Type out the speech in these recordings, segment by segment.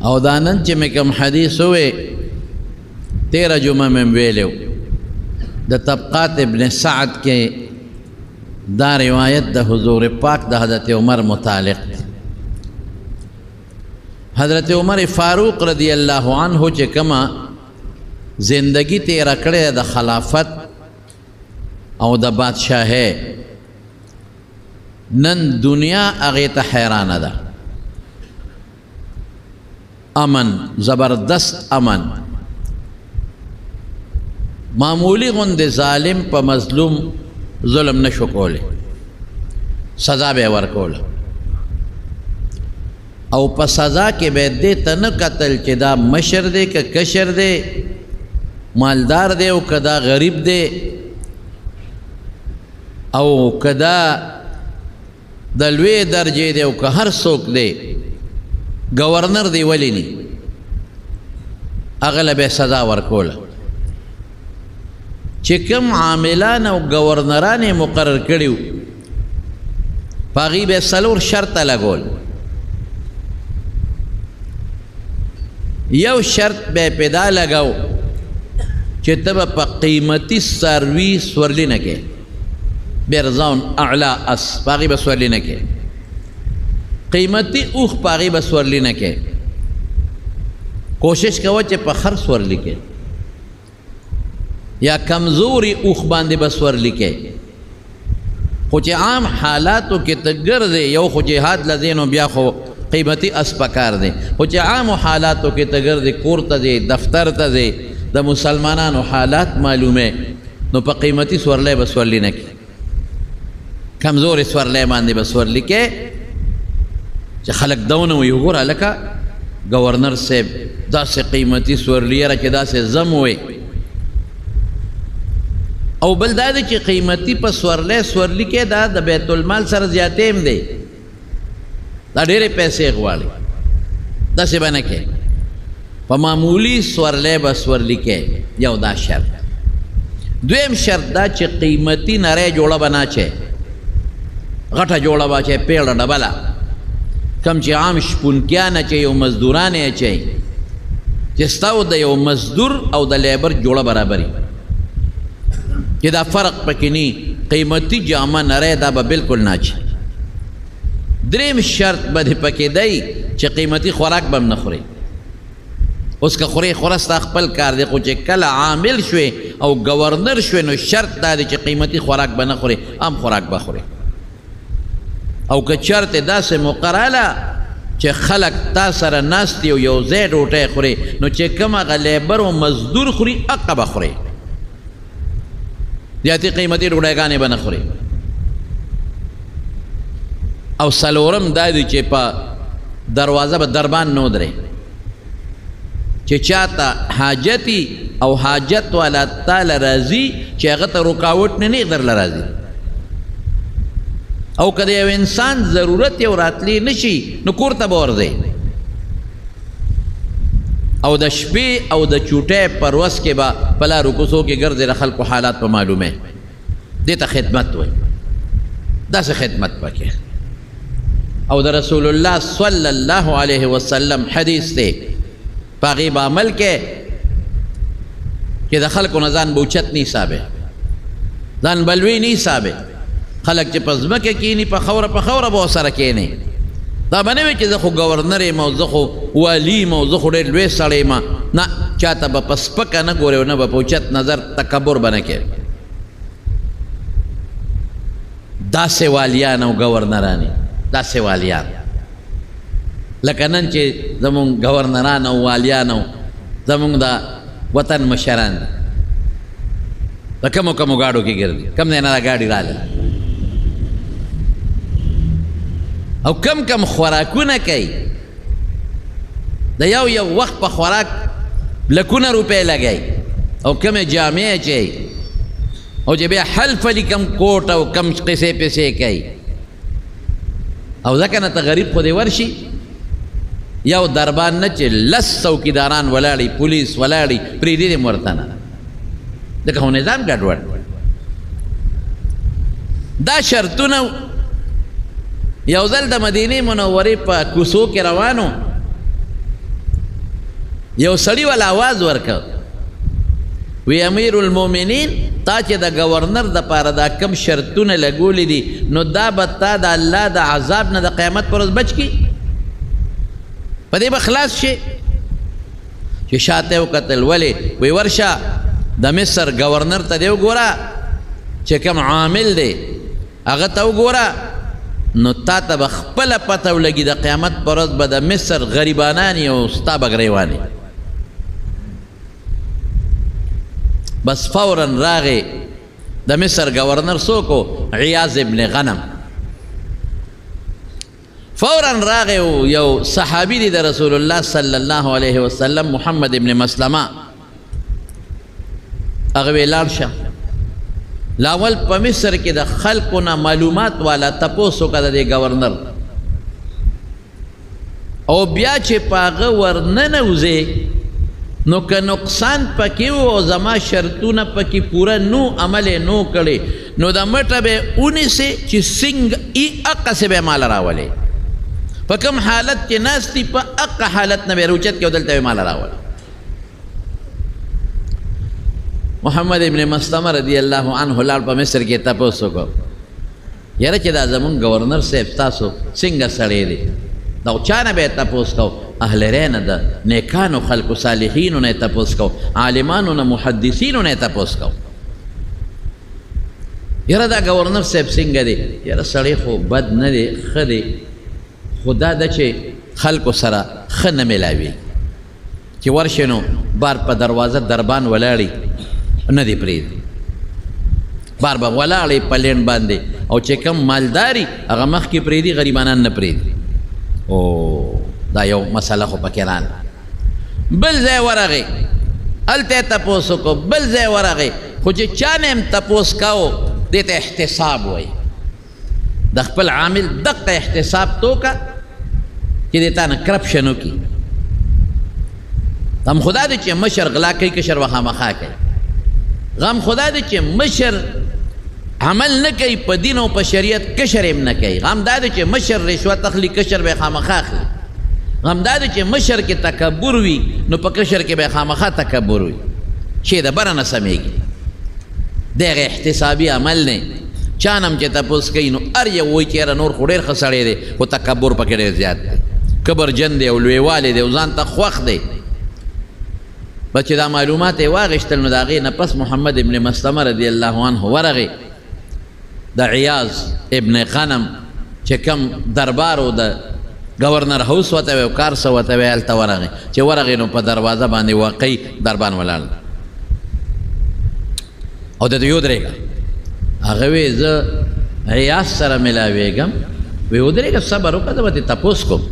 او دانن چې مې کوم حدیث وې 13 جمعه مې ویلو د طبقات ابن سعد کې دا روایت د حضور پاک د حضرت عمر متعلق حضرت عمر فاروق رضی اللہ عنہ چې کما زندگی تیرا کړې د خلافت او د بادشاہي نن دنیا هغه ته حیرانه ده امن زبردست امن معمولی غند ظالم په مظلوم ظلم نشو کوله سزا به ورکوله او په سزا کې به دې ته نه قتل چې دا مشر دی که کشر دی مالدار دی او کدا غریب دی او کدا د لوی درجه دی او که هر څوک دی گورنر دی ولی نی اغله به سزا ورکوله چې کوم عاملان او گورنران مقرر کړیو پاغي به سلور شرط لګول یو شرط به پیدا لګاو چې تب په قیمتي سروي سورلی نه کې برزاون اعلی اس پاغي به سورلی نه کې قیمتي اوخ پاغي به سورلی نه کې کوشش کوه چې په خر سورلی کې یا کمزوری اوخ باندې به سورلی کې خو چې عام حالاتو کې ته ګرځې یو خو جهاد لذینو بیا خو قیمتي اسپکار دی خو چې عام حالاتو کې ته ګرځې کور ته ځې دفتر ته ځې د مسلمانانو حالات معلومه نو په قیمتي سورلی به سورلی نه کې کمزوري سورلی باندې به سورلی کې چې خلق دونه وي وګوره لکه گورنر صاحب داسې قیمتي سورلی را چې داسې زم وي او بل دا دی چې قیمتي په سورلی کې دا د بیت المال سره زیاتې هم دی دا ډېرې پیسې غواړي داسې به نه کې په معمولی سورلی به سورلی کې یو دا شرط دویم شرط دا چې قیمتي نری جوړه به نه اچوي غټه جوړه به اچوي پیړه ډبله کم چې عام شپونکیان اچوي او مزدوران یې اچوي چې ستاسو د یو مزدور او د لیبر جوړه برابري چې دا فرق پکې نه قیمتي جامه نری دا به بالکل نه اچي دریم شرط به دې پکې دی چې قیمتي خوراک به هم نه خوري اوس که خوري خوره ستا خپل کار دی خو چې کله عامل شوې او گورنر شوې نو شرط دا دی چې قیمتي خوراک به نه خوري عام خوراک به خوري او که چرته داسې مقرره چې خلق تا سره ناست دي او یو ځای ډوډۍ خوري نو چې کوم هغه لیبر او مزدور خوري هغه به خوري زیاتې قیمتي ډوډۍ به نه خوري او څلورم دا دی چې په دروازه به دربان نه ودرې چې چاته حاجتي او حاجت والا تعالی راځي چې هغه ته رکاوټ نه درله راځي او کله یو انسان ضرورت یو راتلی نشي نو کور ته به ورځي او د شپې او د چوټۍ پر وس کې به په لارو کوڅو کې ګرځي د خلکو حالات په معلومه دې ته خدمت وایي داسې خدمت پکې او د رسول الله صلی الله علیه وسلم حدیث دی په هغې به عمل کې چې د خلکو نه ځان به اوچت نه حسابې ځان به لوی نه حسابې خلک چې په ځمکه کښېني په خوره به ورسره کښېني دا به نه وي چې زه خو ګورنر یم او زه خو والي یم او زه خو ډېر لوی سړی یم نه چاته به په سپکه نه ګورې او نه به په اوچت نظر تکبر به نه کوې داسې والیان او ګورنرانې داسې والیان لکه نن چې زمونږ ګورنران او والیان او زمونږ د وطن مشران د کمو ګاډو کې ګرځي کم دی نه دا ګاډي راغله او کم خوراکونه کوي د یو وخت په خوراک لکونه روپۍ لګوي او کمې جامې اچوي او چې بیا حلف علي کم کوټ او کم قصې پیسې کوي او ځکه نه ته غریب خو دې ورشي یو دربان نه چې 10 څوکیداران ولاړي پولیس ولاړي پرېږدي دې ورته نه ځکه خو نظام ګډوډ دا شرطونه یو ځل د مدینې منورې په کوڅو کې روانو یو سړي ول आवाज ورکړ وی امیر المؤمنین تا چې د گورنر د پاره دا کم شرطونه لګولې دي نو دا به تا د الله د عذاب نه د قیامت پر ورځ بچ کی په دې به خلاص شي چې شاته وکتل ولې وی ورشه د مصر گورنر ته دی وګوره چې کوم عامل دی هغه ته وګوره نو تا ته به خپله پته ولګي د قیامت پر ورځ به د مصر غریبانان او ستا به ګریوانې بس فوراً راغی د مصر گورنر څوک عیاض ابن غنم فوراً راغی یو صحابي دی د رسول الله صلی الله علیه وسلم محمد ابن مسلمه هغه وی لاړ شه لاول په مصر کې د خلکو نه معلومات والا تپوس وکړه د گورنر او بیا چې په هغه ورننوځې نو که نقصان پکې و او زما شرطونه پکې پوره نو عمل نو کړي نو د مټه به ونیسې چې څنګه هغسې به مال راولې په کوم حالت کې ناست دي په هغه حالت نه به یې روچت کې او دلته به مال راولې محمد ابن مسلمه رضی الله عنه لاړ په مصر کې تپوس وکړ یاره چې دا زمونږ گورنر صاحب تاسو څنګه سړی دی دا چا نه به یې تپوس کو اهل رینه د نیکانو خلکو صالحینو نه یې تپوس کو عالمانو نه محدثینو نه یې تپوس کو یاره دا گورنر صاحب څنګه دی یاره سړی خو بد نه دی ښه دی خو دا ده چې خلکو سره ښه نه میلاوي چې ورشې نو بار په دروازه دربان ولاړي نه دی پرېږدي بار به ولاړې په لینډ باندې او چې کوم مالداري هغه مخکې پرېږدي غریبانان نه پرېږدي او دا یو مسله خو پکې رانه بل ځای ورغی هلته یې تپوس وکړو بل ځای ورغی خو چې چا نه یم تپوس کوو دې ته احتساب وایي د خپل عامل دقه احتساب تو کا چې دې تا نه کرپشن وکړي غم خدا دی چې مشر غلا کوي کشر وخامخا کوي غم خدا دی چې مشر عمل نه کوي په دین او په شریعت کشر هم نه کوي غم دا دی چې مشر رشوت اخلي کشر به خامخا اخلي غم دا دی چې مشر کې تکبر وي نو په کشر کې به خامخا تکبر وي چې د بره نه سمیږي دغه احتسابي عمل نه چا نم چې تپوس کوي نو هر یو وایي چې یاره نور خو ډېر ښه سړی دی خو تکبر پکې ډېر زیات دی کبرجن دی او لویوالی دی او ځان ته خوښ دی بس چې دا معلومات یې واغېشتل نو د هغې نه پس محمد ابن مسلمه رضی الله عنه ورغی د عیاض ابن غنم چې کم دربار و د گورنر هاوس ورته وی او کار څه ورته وی هلته ورغی چې ورغی نو په دروازه باندې واقعي دربان ولاړ او دته یې ودرېږه هغه وی زه عیاض سره ملاوېږم وی ودرېږه صبر وکړه زه به ترې تپوس کوم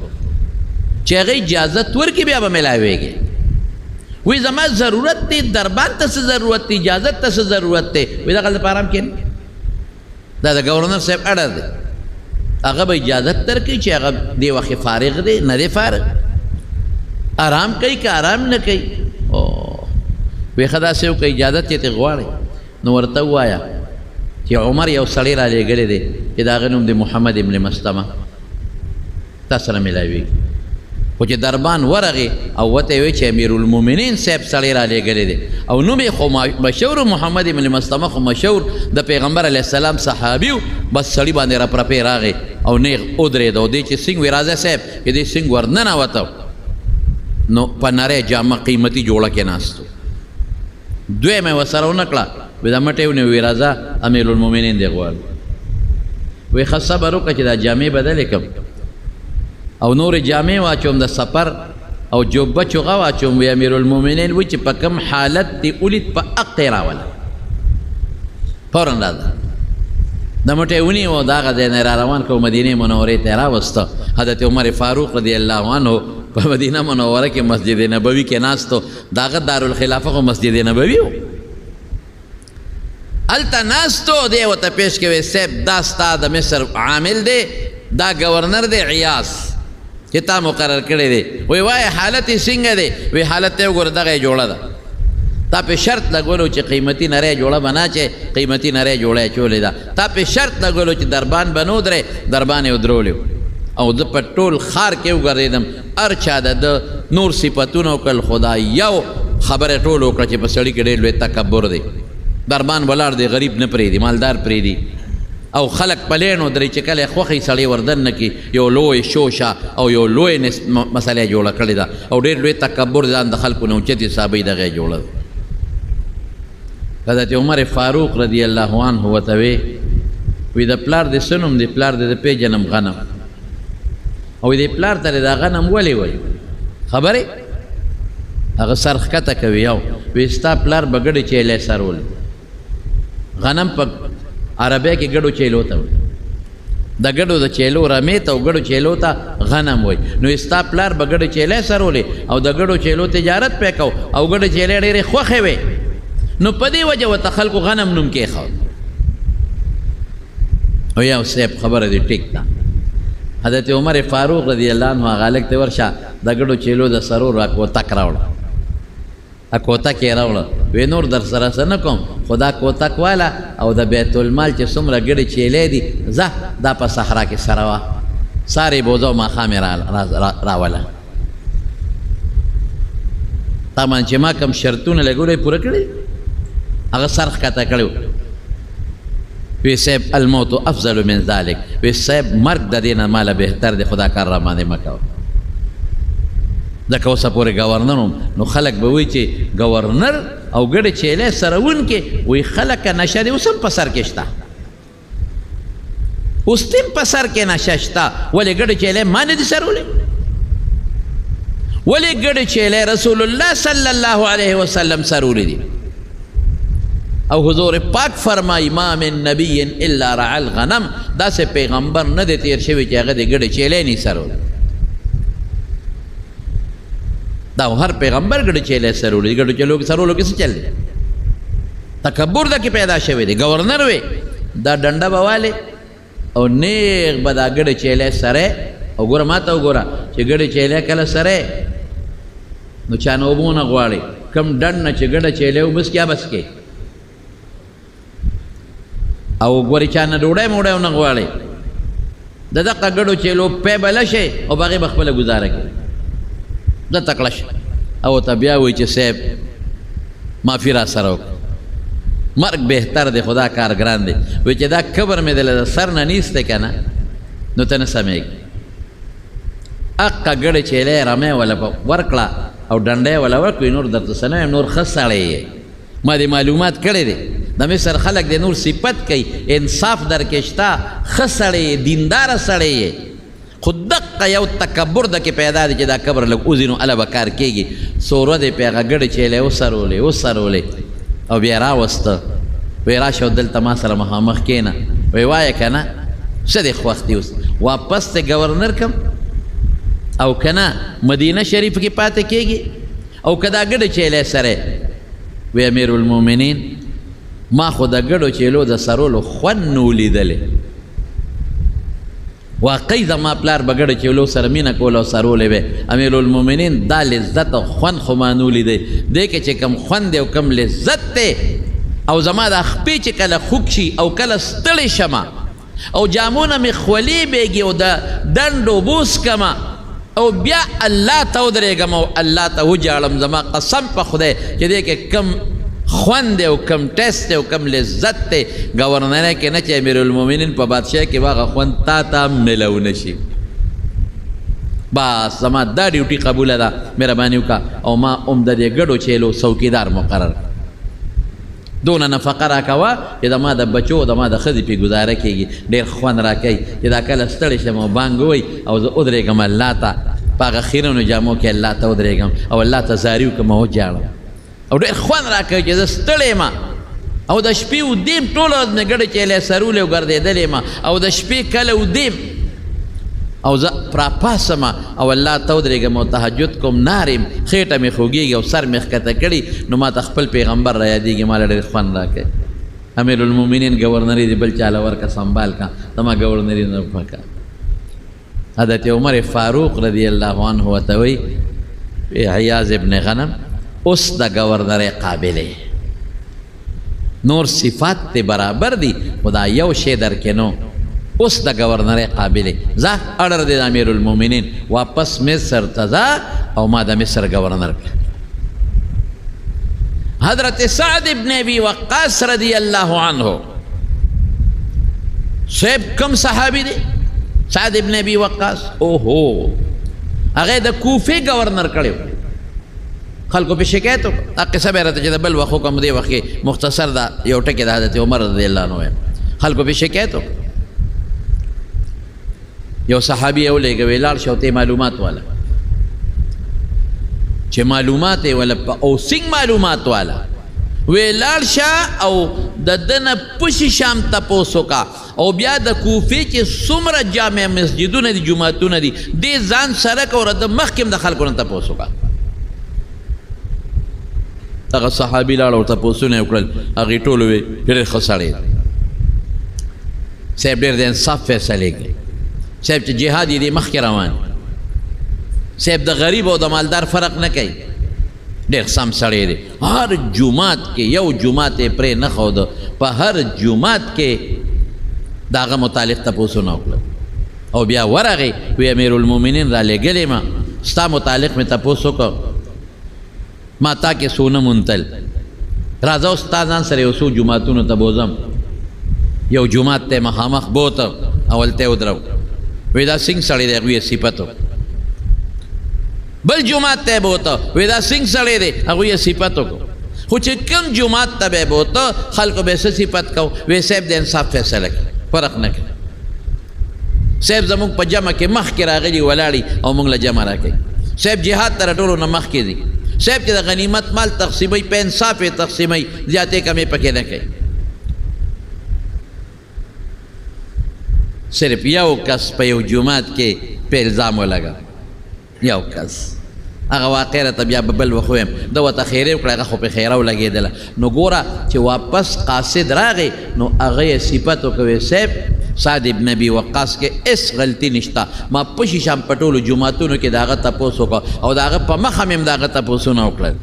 چې هغه اجازت ورکړي بیا به ملاوېږي وی زما ضرورت دی دربان ته څه ضرورت دی اجازت ته څه ضرورت دی وی دغلته په ارام کښېنه دا د گورنر صاحب اړه دی هغه به اجازت درکوي چې هغه دې وخت فارغ دی نه دی فارغ آرام کوي که آرام نه کوي وی ښه داسې وکړه اجازت چې ترې غواړئ نو ورته ووایه چې عمر یو سړی را لېږلی دی چې د هغه نوم دی محمد ابن مسلمه تا سره میلاوېږي خو چې دربان ورغې او ورته یې وی چې امیر المؤمنین صاحب سړی را لېږلی دی او نوم یې خو مشهور محمد ابن مسلمه خو مشهور د پیغمبر علیه السلام صحابي و بس سړي باندې رپرپې راغی او نیغ ودرېد او دی چې سنګ وی راځه صاحب چې دی سنګ ورننوته نو په نری جامه قیمتي جوړه کې ناست و دویمه یې ورسره ونه کړه وی دا مټې ونیو وی راځه امیر المؤمنین دی غواړي وی ښه صبر وکړه چې دا جامې بدلې کړم او نور جامې واچوم د سفر او جوبه چوغه واچوم وی امیر المؤمنین وی چې په کوم حالت دی ولید په حق یې راوله فورا راځه د مټې ونیو د هغه ځای نه را روان کړو مدینې منورې ته یې راوسته حضرت عمر فاروق رضی الله عنه په مدینه منوره کې مسجد نبوي کې ناستو د هغه دارالخلافه خو مسجد نبوي و هلته ناستو دی ورته پیش کوي صاحب دا ستا د مصر عامل دی دا گورنر دی عیاض چې تا مقرر کړی دی وی وایه حالت یې څنګه دی وی حالت ته وګوره دغه یې جوړه ده تا په شرط لګولو چې قیمتي نری جوړه به نه چې قیمتي نری جوړه یې چولې ده تا په شرط لګولو چې دربان به نه ودرې دربان یې ودرولی او زه په ټول ښار کې وګرځېدم هر چا د نور صفتونه وکړل خدا یو خبره ټول وکړه چې په سړي کې ډېر لوی تکبر دی دربان ولاړ دی غریب نه پرېږدي مالدار پرېږدي او خلق پلین ودرې چې کله خوښي سړی وردن نه کي یو لوی شوشه او یو لوی مسله جوړه کړې ده او ډېر لوی تکبر ځان د خلکو نه اوچت حسابوي دغه یې جوړه حضرت عمر فاروق رضی الله عنه ورته وی د پلار د څه نوم دی پلار د پیژنم غنم او د پلار ته دا غنم ولې وایي خبرې هغه سر ښکته کوي یو وی ستا پلار به ګډې چیلی سرول غنم په عربی کې ګډو چیلو ته وایي د ګډو د چیلو رمې ته او ګډو چیلو ته غنم وایي نو ستا پلار به ګډې چیلی سرولې او د ګډو چیلو تجارت پې کو او ګډې چیلې ډېرې خوښې وې نو په دې وجه ورته خلکو غنم نوم کېښود او یو صاحب خبره دې ټیک ده حضرت عمر فاروق رضی الله عنه هغه هلک ته ورشه د ګډو چیلو د سرور کوتک راوړه کوتک یې راوړه وی نور در سره څه نه کوم خو دا کوتک والا او د بیت المال چې څومره ګډې چیلې دي ځه دا په صحرا کې سره وه سارې بوزه او ماښام یې راوله تامان چې ما کوم شرطونه لګولې پوره کړي هغه سر ښکته کړی وی صاحب الموت افضل من ذلك وی صاحب مرګ د دې نه ماله بهتر دی خدا کار را باندې مه کوه ځکه اوسه پورې ګورنر وم نو خلک به وایي چې ګورنر او ګډې چیلی سروونکې وایي خلکه نشه دی اوس هم په سر کې شته اوس هم په سر کې نشه شته ولې ګډې چیلی ما نه دي سرولی ولې ګډې چیلی رسول الله صلی الله علیه وسلم سرولی دي او حضور پاک فرمائی ما من نبی الا رعا الغنم دا سے پیغمبر نه دی تیر شوی چې هغه د ګډې چیلی نه سرول دا هر پیغمبر ګډې چیلی سرول ګډې چیلو سرولو کې څه چل دی تکبر دا کې پیدا شوی دی گورنر وی دا ډنډه به والې او نیغ به دا ګډې چیلی سره او ګوره ما ته وګوره چې ګډې چیلی کله سره نو چا نه اوبه ونه غواړي کم ډنډ نه چې ګډه چیلی وبس کیا بس کې او ګورې چا نه ډوډۍ موډۍ ونه غواړې د دغه ګډو چیلو پی به لشئ او په هغې به خپله ګزاره کړي زه تکړه شه او ته بیا وایي چې صاحب معافي را سره وکړه مرګ بهتر دی خدا کار ګران دی وایي چې دا کبر مې د سر نه نیستی که نه نو ته نه سمېږي اقه ګډې چیلی رمې وله ورکړه او ډنډۍ وله ورکړي نور درته څه نه نور ښه سړی یې ما دې معلومات کړی دی د مصر خلک د نور صفت کوي انصاف در کې شته ښه سړی یې دینداره سړی یې خو دقه یو تکبر د کې پیدا دی چې دا کبر لږ وځي نو هله به کار کېږي څو ورځې پې هغه ګډې چیلی وسرولې او بیا یې راوسته وی راشه دلته ما سره مخامخ کښېنه وی وایه که نه څه دې خوښ دي اوس واپس ته ګورنر کم او که نه مدینه شریف کې پاتې کېږي او که دا ګډې چیلی سره وی امیر المؤمنین ما خو د ګډو چیلو د سرولو خوند نه ولیدلې واقعي زما پلار به ګډو چیلو سره مینه کوله او سرولې به امیر المؤمنین دا لذت او خوند خو ما نه ولیدی دې کې چې کم خوند دی او کم لذت دی او زما دا خپې چې کله خوږ شي او کله ستړی شمه او جامونه مې خولې بیږي او د ډنډ اوبوس کمه او بیا الله ته ودرېږم او الله ته وجاړم زما قسم په خدای چې دې کې کم خوند دی او کم ټیسټ دی او کم لذت دی ګورنری کې نه چې امیر المؤمنین په بادشاه کې به هغه خوند تا ته میلو نه شي بس زما دا ډیوټي قبوله ده مهرباني وکړه او ما هم د دې ګډو چیلو څوکیدار مقرر دونه نفقه راکوه چې د ما د بچو د ما د ښځې پې ګزاره کېږي ډېر خوند راکوي چې دا کله ستړی شم او بانګ ووایي او زه ودرېږم الله ته په هغه خیرنو جامو کې الله ته ودرېږم او الله ته زاري وکړم او وجاړم او ډېر خوند راکوي چې زه ستړی یم او د شپې ودیم ټوله ورځ مې ګډې چیلی سرولې او ګرځېدلې یم او د شپې کله ودیم او زه راپاسم او الله ته ودرېږم او تهجد کوم نار یم خېټه مې خوږېږي او سر مې ښکته کړي نو ما ته خپل پیغمبر را یادېږي ما له ډېر خوند راکوي امیر المؤمنین ګورنري دې بل چاله ورکه سنبال کا زما ګورنري نه پکه حضرت عمر فاروق رضی الله عنه ورته وایي عیاض ابن غنم اوس د ګورنرۍ قابلې نور صفات ته برابر دي خدا یو شی در کې نو اوس د گورنر قابل ځه اړر دی د امیر المؤمنین واپس مصر ته ځه او ما د مصر گورنر کړه حضرت سعد ابن ابی وقاص رضی اللہ عنہ صاحب کم صحابی دی سعد ابن ابی وقاص اوہو هغه د کوفه گورنر کړو خلکو په شکایت قصه به راته چې د بل وخت کوم دی وخت مختصر دا یو ټکی د حضرت عمر رضی الله عنه خلکو په شکایت یو صحابي یو لګوي لاړ شوته معلومات والا چې معلومات ولا او سنگ معلومات والا ویلال شاه او د دنه پوشي شام تپوسو کا او بیا د کوفه کې څومره جامع مسجدونه دي جمعتونه دي دې ځان سره کور د مخکم د خلکو نه تپوسو کا هغه صحابي لاړ او تپوسو نه وکړل هغه ټول وی ډېر خسړې صاحب ډېر د انصاف فیصله کوي صاحب چې جهاد دې مخکې روان صاحب د غریب او د مالدار فرق نه کوي ډېر سم سړی دی هر جومات کې یو جومات یې پرې نه ښوده په هر جومات کې د هغه متعلق تپوسونه وکړل او بیا ورغی وی امیر المؤمنین را لېږلی ما ستا متعلق مې تپوس وکړ ما تا کې سونه منتل راځه اوس ستا ځان سره یو څو جوماتونو ته بوځم یو جومات ته مخامخ بوته اول ته ودرو وی دا سنگ سړی دی هغوی یې صفتو بل جماعت ته بوته وی دا سنگ سړی دی هغوی یې صفت وکړو خو چې کوم جماعت ته به بوته خلکو به څه صفت کو وی صاحب د انصاف فیصله کوي فرق نه کوي صاحب زموږ په جمع کې مخکې راغلي ولاړي او موږ له جمع راکوي صاحب جهاد ته راټولو نه مخکې دي صاحب چې د غنیمت مال تقسیموي په انصاف یې تقسیموي زیاتې کمې پکې نه کوي صرف یو کس په یو جومات کې په الزام ولګا یو کس هغه واقع راته بیا به بل وخت ویم ده ورته خیرې وکړه هغه خو په خیره ولګېدله نو ګوره چې واپس قاصد راغی نو هغه یې صفت وکوي صاحب سعد ابن ابي وقاص کې هېڅ غلطي نشته ما په شیشم په ټولو جوماتونو کې د هغه تپوس وکړه او د هغه په مخه مې هم د هغه تپوسونه وکړل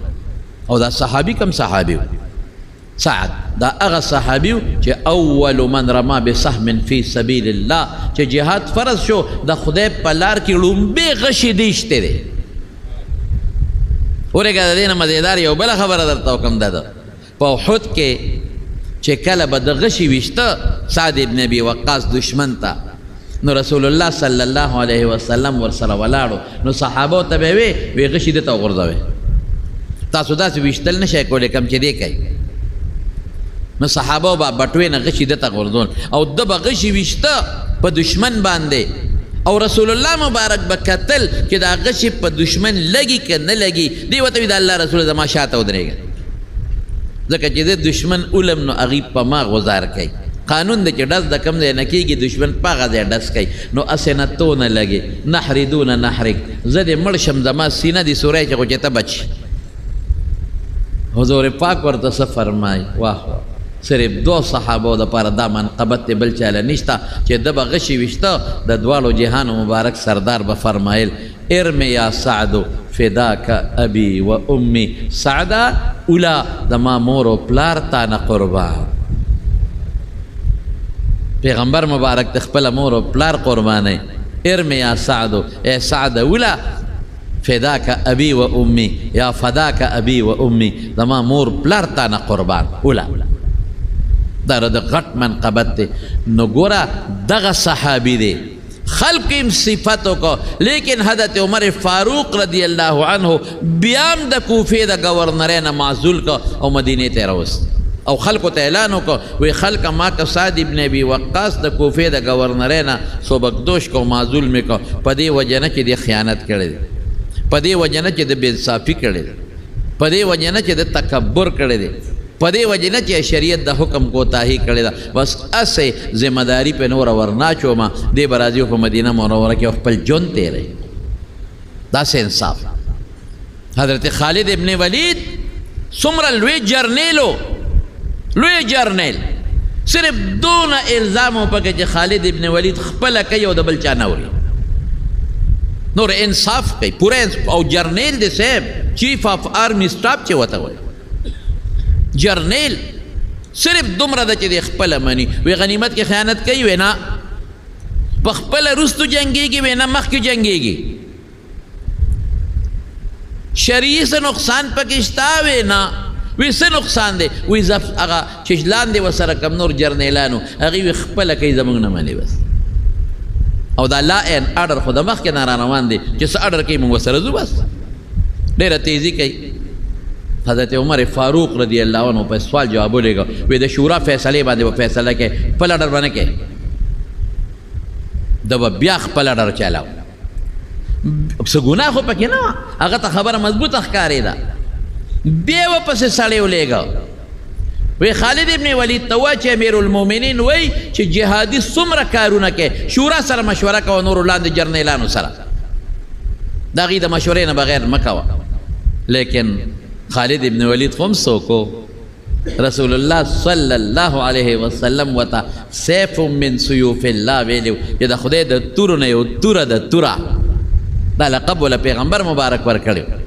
او دا صحابي کم صحابي سعد دا هغه صحابي چې اول من رما بسهم فی سبیل الله چې جهاد فرض شو د خدای په لار کې لومبې غشي دیشته دی اورېږه د دې نه مزېدار یو بله خبره درته وکړم دا ده په احد کې چې کله به د غشي ویشته سعد ابن ابي وقاص دشمن ته نو رسول الله صلی الله علیه وسلم ورسره ولاړو نو صحابو ته به وی غشي دې ته وغورځوئ تاسو داسې ویشتل نه شئ کولی کم چې دی کوي نو صحابه با بټوې نه غشي دته غورځول او د به غشي ویشته په دشمن باندې او رسول الله مبارک به کتل چې دا غشي په دشمن لګي که نه لګي دی ورته وي د الله رسول زما شاته ودرېږه ځکه چې د دشمن علم نو هغوی په ما غوزار کوي قانون دی چې ډز د کم ځای نه کېږي دشمن په هغه ځای ډز کوي نو هسې نه تو نه لګي نحردون نحرک زه دې مړ شم زما سینه دې سوری چې خو چې ته بچ حضور پاک ورته څه فرمایي واه صرف دو صحابو د پاره دا منقبت بل چاله نشته چې د به غشي ویشته د دواړو جهانو مبارک سردار به فرمایل ارمی یا سعدو فداک ابي و امي سعدا اولا د ما مور و پلار تا نه قربان پیغمبر مبارک د خپله مور و پلار قربانوي ارمی یا سعدو ای سعد اولا فداک ابي و امي یا فداک ابي و امي د ما مور پلار تا نه قربان اولا دا د غټ منقبت دی نو ګوره دغه صحابي دی خلق یم صفت وکړو لیکن حضرت عمر فاروق رضی الله عنه بیا هم د کوفې د ګورنرۍ نه معزول که او مدینې ته یې راوست او خلکو ته اعلان وکړو وی خلکه ما که سعد ابن ابي وقاص د کوفې د ګورنرۍ نه سوبکدوش کو معزول مې کو په دې وجه نه چې د خیانت کړی دی په دې وجه نه چې د بېانصافي کړی دی په دې وجه نه چې د تکبر کړی دی په دې وجه نه چې شریعت د حکم کوتاهي کړې ده بس اسې ذمہداري په نوره ورناچومه دې به راځي په مدینه منوره کې خپل ژوند تېروي داسې انصاف حضرت خالد ابن ولید څومره لوی جرنیلو لوی جرنیل صرف دونه الزام و پکې چې خالد ابن ولید خپله کوي او د بل چا نه اوري نور انصاف کوي پوره او جرنیل دی صاحب چیف آف آرمی سټاف چې ورته وایي جرنیل صرف دومره ده چې د خپله مني وی غنیمت کې خیانت کوي وی نه پخپل رستو جنگیږي وې نه مخکې جنگیږي شرعي څه نقصان پکې شته وې نه وی څه نقصان دی وی هغه چې لاندې ورسره کم نور جرنیلانو هغې وی خپله کوي زموږ نه منې بس او دا لا این اډر خو د مخکې نه را روان دی چې څه اډر کوي موږ ورسره ځو بس ډېره تیزي کوي حضرت عمر فاروق رضی الله عنه په سوال جواب ولېږه وی د شورا فیصلې باندې به فیصله کوي خپل اډر به نه کوي ده به بیا خپل اډر چلاو څه ګناه خو پکې نه وه هغه ته خبره مضبوطه ښکارېده بیا ورپسې سړی ولېږه وی خالد ابن ولید ته وایه چې امیر المؤمنین وایي چې جهادي څومره کارونه کوي شورا سره مشوره کوه نورو لاندې جرنیلانو سره د هغې د مشورې نه بغیر مه کوه لیکن خالد ابن ولید خو هم څوک رسول الله صلی الله علیه وسلم ورته سیف من سیوف الله ویلي چې د خدای د تورو نه یو توره د توره دا لقب ولا پیغمبر مبارک ورکړی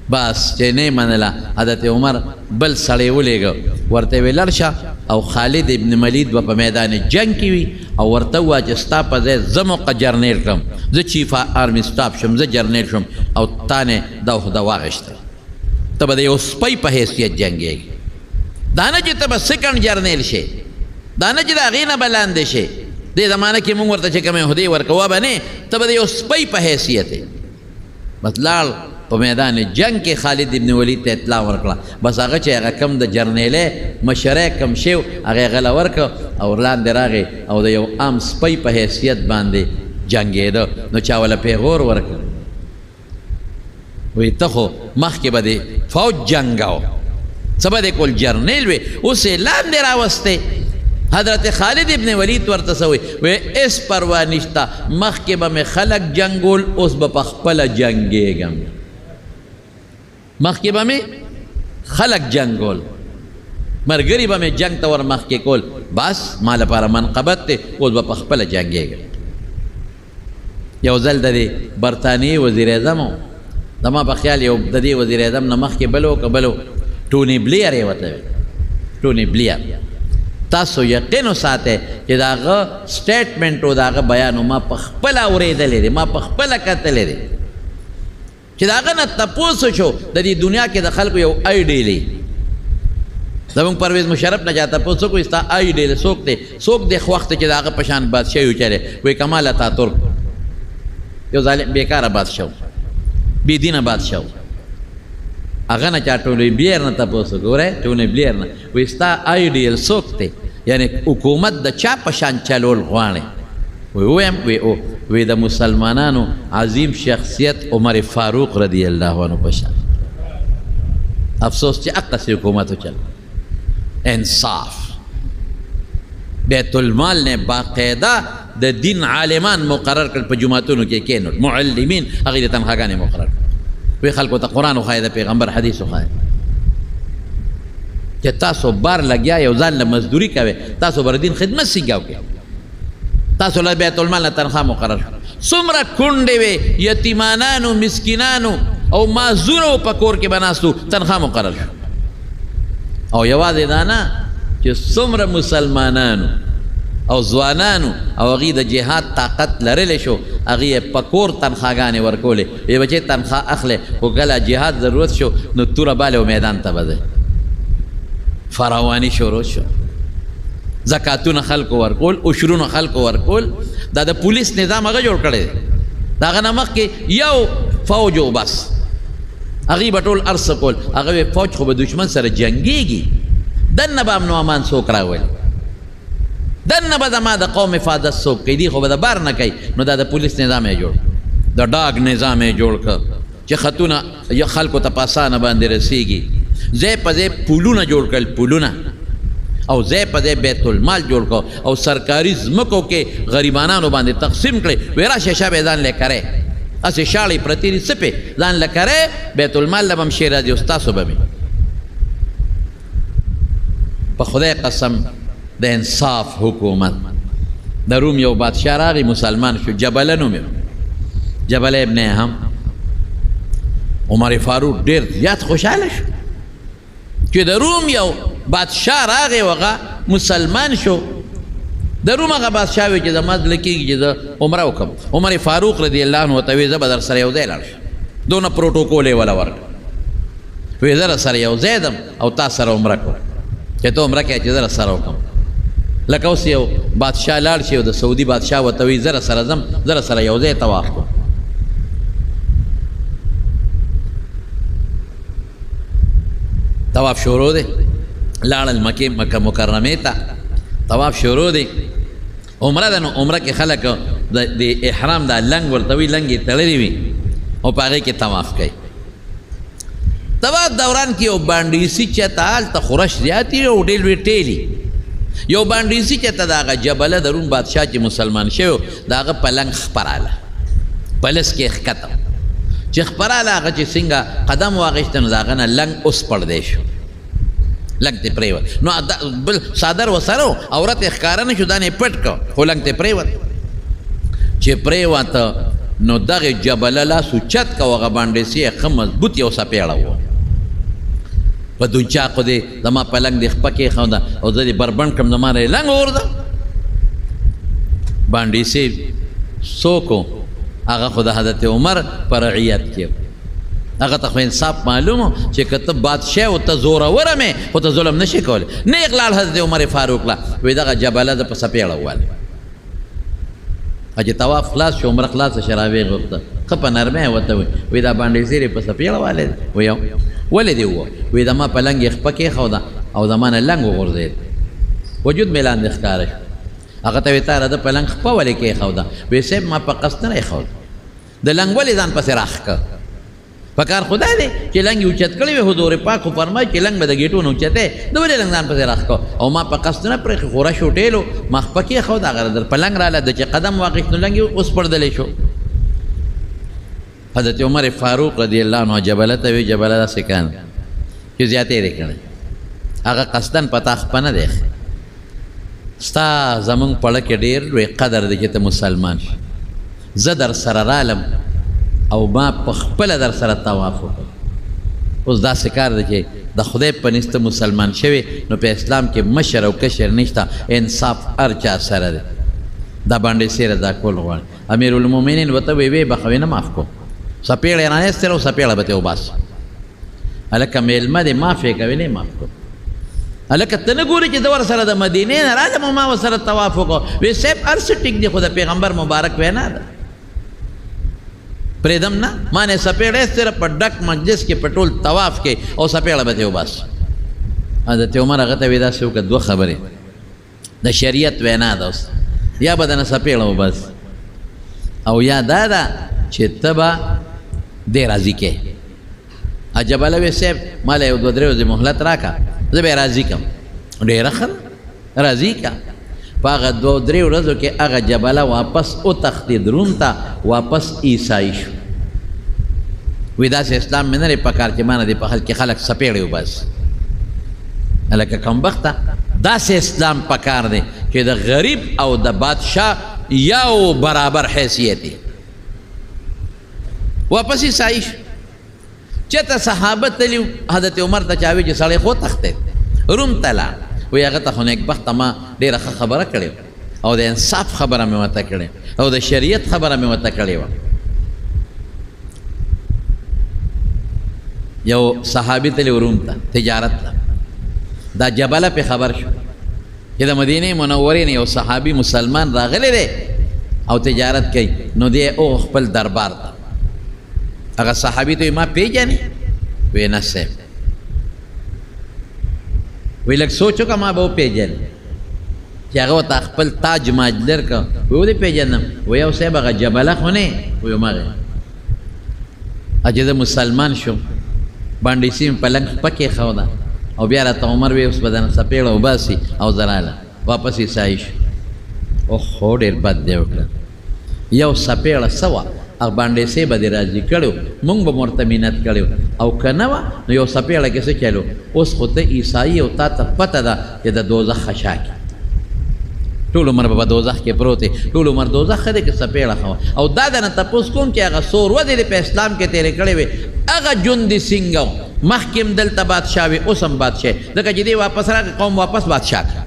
بس چې نه منله حضرت عمر بل سړی ولېږه ورته ویې لړ شه او خالد ابن ولید به په میدان جنګ کې وي او ورته ووایه چې ستا په ځای زه موقع جرنیل کړم زه چیف آرمي سټاف شم زه جرنیل شم او تا نه دا عهده واخیسته ته به د یو سپی په حیثیت جنګېږي دا نه چې ته به سیکنډ جرنیل شې دا نه چې د هغې نه به لاندې شې دې زمانه کې موږ ورته چې کومې عهدې ورکوه به نه ته به د یو سپی په حیثیت یې بس لاړ په میدان جنگ کې خالد ابن ولید ته اطلاع ورکړه بس هغه چې هغه کم د جرنیلې مشره کم شو هغه غله ورکړه او لاندې راغی او د یو عام سپی په حیثیت باندې جنګېده نو چا وله پیغور ورکړه وی ته خو مخکې به د فوج جنګاو څه به دې کول جرنیل وې اوس یې لاندې راوستی حضرت خالد ابن ولید ورته څه وی اس پروا نشته مخکې به مې خلک جنګول اوس به په خپله جنګېږم مخکې به مې خلک جنګول ملګري به مې جنګ ته ور مخکې کول بس ما لپاره منقبت دی اوس به په خپله جنګېږم یو ځل د دې برطانیې وزیر اعظم و زما په خیال یو د دې وزیر اعظم نه مخکې بل و که بل و ټوني بلیر یې ورته وی ټوني بلیر تاسو یقین وساتئ چې د هغه سټیټمنټ و د هغه بیان ما په خپله اورېدلی دی ما په خپله کتلی دی چې د هغه نه تپوس وشو د دې دنیا کې د خلکو یو آیډیل زموږ پرویز مشرف نه چا تپوس وکړو ستا آیډیل څوک دی څوک دی خوښ دی چې د هغه په شان بادشاهي وچلی وایي کمال اتاتورک یو ظالم بیکاره بادشاه بېدینه بادشاه هغه نه چا ټوني بلیر نه تپوس وکړو ګوره ټوني بلیر نه وایي ستا آیډیل څوک دی یعنی حکومت د چا په شان چلول غواړي ویم وی د مسلمانانو عظیم شخصیت عمر فاروق رضی الله عنه په شان افسوس چې اقصی حکومت وچل انصاف بیت المال نے باقاعده د دین عالمان مقرر کړ په جماعتونو کې کینول معلمین هغې د تنخواګانې مقرر وی خلکو ته قرآن وښایه د پیغمبر حدیث وښایه چې تاسو بار لګیا یو ځان له مزدوري کوئ تاسو به د دین خدمت سیګاو کوئ تاسو له بیت المال نه تنخوا مقرر څومره کونډې وې یتیمانانو مسکینانو او معذورو په کور کې به ناستو تنخوا مقرر شو او یوازې دا نه چې څومره مسلمانانو او ځوانانو او هغې د جهاد طاقت لرلی شو هغې یې په کور تنخواګانې ورکولې وی بچې تنخوا اخلې خو کله جهاد ضرورت شو نو توره بالې و میدان ته به ځئ فراواني شروع شو زکاتونه خلکو ورکول عشرونه خلکو ورکول دا د پولیس نظام هغه جوړ کړی دی د هغه نه مخکې یو فوج و بس هغې به ټول هر څه کول هغه وی فوج خو به دشمن سره جنګېږي دننه به امن و امان څوک راولي دننه به زما د قوم حفاظت څوک کوي دي خو به د بار نه کوي نو دا د پولیس نظام یې جوړ د ډاګ نظام یې جوړ کړ چې خطونه خلکو ته په اسانه باندې رسېږي ځای په ځای پولونه جوړ کړل پولونه او ځای په ځای بیت المال جوړ کړو او سرکاري ځمکو کې غریبانانو باندې تقسیم کړئ وی راشه شابه ځان لی کرئ هسې شاړې پرتې دي څه پې ځان له کرئ بیت المال له به م شی راځي او ستاسو به مې په خدای قسم د انصاف حکومت د روم یو بادشاه راغی مسلمان شو جبله نوم جبله ابن هم عمر فاروق ډېر زیات خوشحاله شو چې د روم یو بادشاه راغی هغه مسلمان شو د روم هغه بادشاه وی چې زما زړه کېږي چې زه عمره وکړم عمر فاروق رضی الله عنه ورته وی زه به در سره یو ځای لاړ شم دونه پروټوکول یې وله ورکړه وی زه راسره یو ځای ځم او تا سره عمره کوم چې ته عمره کوې چې زه راسره وکړم لکه اوس یو بادشاه لاړ شي او د سعودي بادشاه ورته وی زه راسره ځم زه راسره یو ځای طواف کوم طواف شروع دی لاړل مکه مکرمې ته طواف شروع دی عمره ده نو عمره کې خلک د احرام دا لنګ ورته وي لنګ یې تړلی وي او په هغې کې طواف کوي طواف دوران کې یو بانډیسي چېرته هلته خورش زیات وي او ډېر لوی ټیلي یو بانډیسي چېرته د هغه جبله د روم بادشاه چې مسلمان شوی د هغه پلنګ خپراله پلس کې ښکته چې خپراله هغه چې څنګه قدم واخیسته نو د هغه نه لنګ اوس پړدی شو لنګ ته پرېوت نو بل څادر ورسره و عورت یې ښکاره نه شو دا نه یې پټ کړ خو لنګ ته پرېوت چې پرېوته نو دغې جبله لاس اوچت که هغه بانډیسي یې ښه مضبوط یو څپېړه و په دونچاقو دې زما په لنګ دې خپه کېښوده او زه دې بربنډ کړم زما نه یې لنګ وغورځه بانډیسي څوک و هغه خو د حضرت عمر په رعیت کې هغه ته خو انصاف معلوم و چې که ته بادشاه او ته زوروره مې خو ته ظلم نشي کولی نیغ لاړ حضرت عمر فاروق له وایي دغه جبله ده په څپېړه ووالې چې طواف خلاص شو عمره خلاصه شوه راویې غوښته ښه په نرمۍ ورته وایي دا بانډیسي یې په څپېړه والې دی وایي ولې دې ووه وایي زما په لنګ یې خپه کېښوده او زما نه لنګ وغورځېد وجود مې لاندې ښکاره شو هغه ته وایي تا راده په لنګ خپه ولې کېښوده وایي صاحب ما په قصد نه ایښود د لنګ ولې ځان پسې راښکه په کار خدا دی چې لنګ یې اوچت کړی وي حضور پاک خو فرمایي چې لنګ به د ګېټو نه اوچت دی د ولې لنګ ځان پسې راښکه او ما په قصد نه پرېښې خورش و ټیلو ما خپه کېښود هغه در په لنګ راله د چې قدم واخیست نو لنګ یې اوس پړدلی شو حضرت عمر فاروق رضی الله عنه جبله ته وی جبله داسې کان چې زیاتې یې کړی هغه قصدن په تا خپه نه دی ستا زمونږ پړه کې ډېر لوی قدر دی چې ته مسلمان شي زه در سره رالم او ما په خپله در سره طواف وکړ اوس داسې کار دی چې د خدای په نسته مسلمان شوی نو په اسلام کې مشر او کشر نشته انصاف هر چا سره دی دا باندې سیره دا کول غواړي امیرالمؤمنین ورته وی بخوې نه معاف کو څپېړه یې رانیستله او څپېړه به ترې وباسو هلکه میلمه دې معاف یې کوې نه یې معاف کو هلکه ته نه ګورې چې زه ورسره د مدینې نه رالم او ما ورسره طواف وکړو وی صاحب هر څه ټیک دی خو د پیغمبر مبارک وینا ده پرېږدم نه ما نه څپېړه ایستله په ډک مجلس کې په ټول طواف کې او څپېړه به ترې وباسو حضرت عمر هغه ته وی داسې وکړه دوه خبرې د شریعت وینا ده اوس یا به دنه څپېړه وباسي او یا دا ده چې ته به دې راضي کې جبله وی صاحب ما له یو دوه درې ورځې مهلت راکړه زه به یې راضي کړم ډېره ښه راضي کړه په هغه دوه درې ورځو کې هغه جبله واپس وتښتېد روم ته واپس عیسایي شو وی داسې اسلام مې نه دی پکار چې ما نه دې په حل کې خلک څپېړې وباسي هلکه کمبخته داسې اسلام پکار دی چې د غریب او د بادشاه یو برابر حیثیت دی واپس عیسایي شو چېرته صحابه تلي حضرت عمر ته چا وی چې سړی خو تښتېد روم ته لاړ وی هغه ته خو نیکبخته ما ډېره ښه خبره کړې او د انصاف خبره مې ورته کړې او د شریعت خبره مې ورته کړې وه یو صحابي تلي روم ته تجارت ته دا جبله پې خبر شو چې د مدینې منورې نه یو صحابي مسلمان راغلی دی او تجارت کوي نو دی او خپل دربار ته هغه صحابي ته ما پیژنې وی نه صاحب وی لږ سوچ وکړه ما به وپېژنې چې هغه ورته خپل تاج ماج لر کړه وی ولې پېژنم وی یو صاحب هغه جبله خو نه وی همغې چې زه مسلمان شوم بانډیسي مې په لنګ خپه کېښوده او بیا راته عمر وی اوس به دنه څپېړه وباسي او زه راله واپس عیسایي شو اوهو ډېر بد دی وکړه یو څپېړه څه وه هغه بانډیسۍ به دې راضي کړی و مونږ به ورته مینت کړی و او که نه وه نو یو څپېړه کې څه چلو اوس خو ته عیسایي او تا ته پته ده چې د دوزخ خشاکي ټول عمر به په دوزخ کې پروت دی ټول عمر دوزخ ښه دی که څپېړه ښه وه او دا درنه تپوس کوم چې هغه څو ورځې دې په اسلام کې تېرې کړې وې هغه جندي څنګه و مخکې هم دلته بادشاه وي اوس هم بادشاه ځکه چې دې واپس راغی قوم واپس بادشاه کړه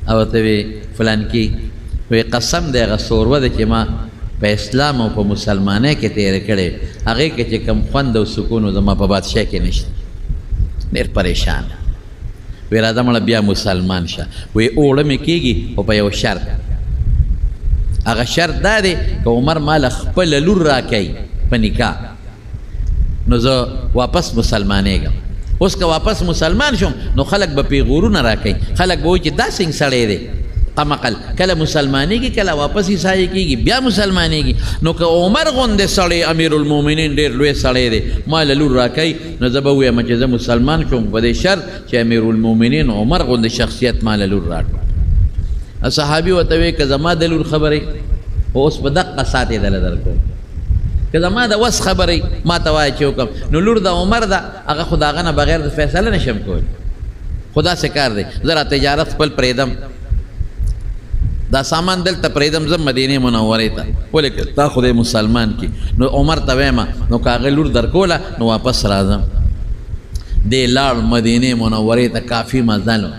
او ته وی فلان کی وی قسم دی هغه سوروه ده چې ما په اسلام او په مسلمانۍ کې تېره کړې هغې کې چې کوم خوند او سکون و زما په بادشاه کې نشته ډېر پریشان وی راځه مړه بیا مسلمان شه وی اوړه مې کېږي خو په یو شرط هغه شرط دا دی که عمر ماله خپله لور راکوي په نکاح نو زه واپس مسلمانېږم اوس که واپس مسلمان شم نو خلک به پیغورونه راکوي خلک به وایي چې دا څنګه سړی دی قمقل کله مسلمانېږي کله واپس عیسایي کېږي بیا مسلمانېږي نو که عمر غوندې سړی امیرالمؤمنین ډېر لوی سړی دی ما له لور راکوي نو زه به ووایم چې زه مسلمان شم په دې شرط چې امیرالمؤمنین عمر غوندې شخصیت ما له لور راکړه صحابي ورته وایي که زما د لور خبرې خو اوس په دقه ساعت یې دله درکوم که زما د وس خبرې ما ته وایه چې وکړم نو لور د عمر ده هغه خو د هغه نه بغیر د فیصله نشم کولی خو داسې کار دی زه را تجارت خپل پرېږدم دا سامان دلته پرېږدم زه مدینې منورې ته ولې که تا خدای مسلمان کی نو عمر ته وایم نو که هغې لور درکوله نو واپس راځم دې لاړ مدینې منورې ته کافي مزل و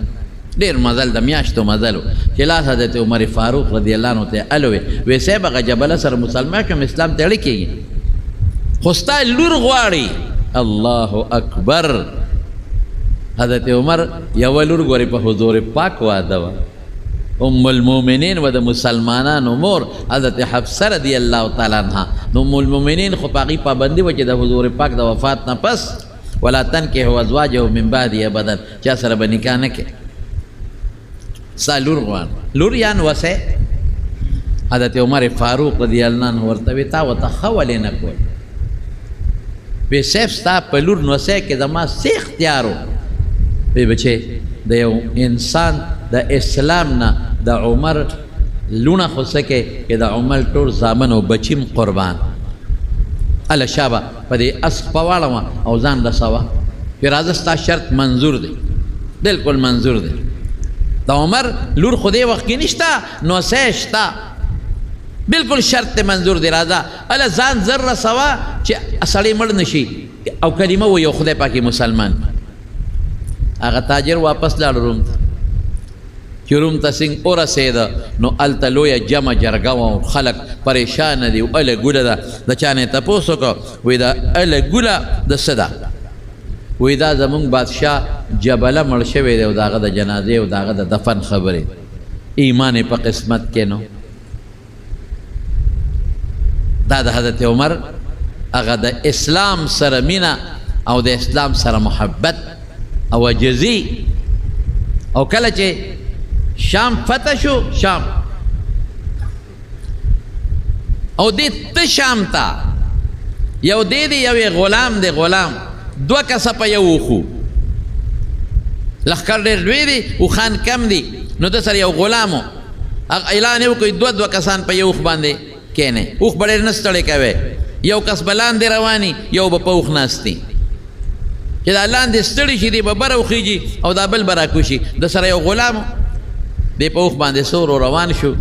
ډېر مزل د میاشتو مزل و چې لاس حضرت عمر فاروق رضی الله عنه ته الوې وی صاحب هغه جبله سره مسلمان شم اسلام ته اړه کېږي خو ستا لور غواړي الله اکبر حضرت عمر یوه لور ګورې په حضور پاک واده وه ام المؤمنین و د مسلمانانو مور حضرت حفصه رضی الله تعالی عنها نو ام المؤمنین خو په هغې پابندي وه چې د حضور پاک د وفات نه پس ولا تنکحوا ازواجه من بعده ابدا چا سره به نکاح نه کوې ستا لور غواړه لور یان وسې حضرت عمر فاروق رضی الله عنه ورته وی تا ورته ښه ولې نه کول وی صاحب ستا په لور نوسۍ کې زما څه اختیار و وی بچې د یو انسان د اسلام نه د عمر لونه خو څه کې چې د عمر ټول زامن او بچیم قربان هله شابه په دې اس په واړوه او ځان رسوه چې راځه ستا شرط منظور دی بلکل منظور دی د عمر لور خو دې وخت کې نشته نوسۍ شته بلکل شرط ته منظور دی راځه هله ځان زر رسوه چې سړی مړ نه شي او کلمه وایي او خدای پاکې مسلمان هغه تاجر واپس لاړ روم ته چې روم ته څنګه ورسېده نو هلته لویه جمع جرګه وه خلک پریشانه دي اله ګوله ده د چا نه یې تپوس وکړه وایي دا اله ګوله د څه ده وایي دا زمونږ بادشاه جبله مړ شوی دی او د هغه د جنازې او د هغه د دفن خبرې ایمان یې په قسمت کې نو دا د حضرت عمر هغه د اسلام سره مینه او د اسلام سره محبت او عجزي او کله چې شام فتح شو شام او دې ته شام ته یو دی یو غلام دی غلام دوه کسه په یو وخو لښکر ډېر لوی دی اوښان کم دي نو ده سره یو غلام و اعلان یې وکړئ دوه کسان په یو اوښ باندې کښېنئ اوښ به ډېر نه ستړی کوی یو کس به لاندې رواني یو به په اوښ ناست دي چې دا لاندې ستړي شي دی به بره وخیږي او دا بل به راکوشي د سره یو غلام دی په اوښ باندې سور روان شو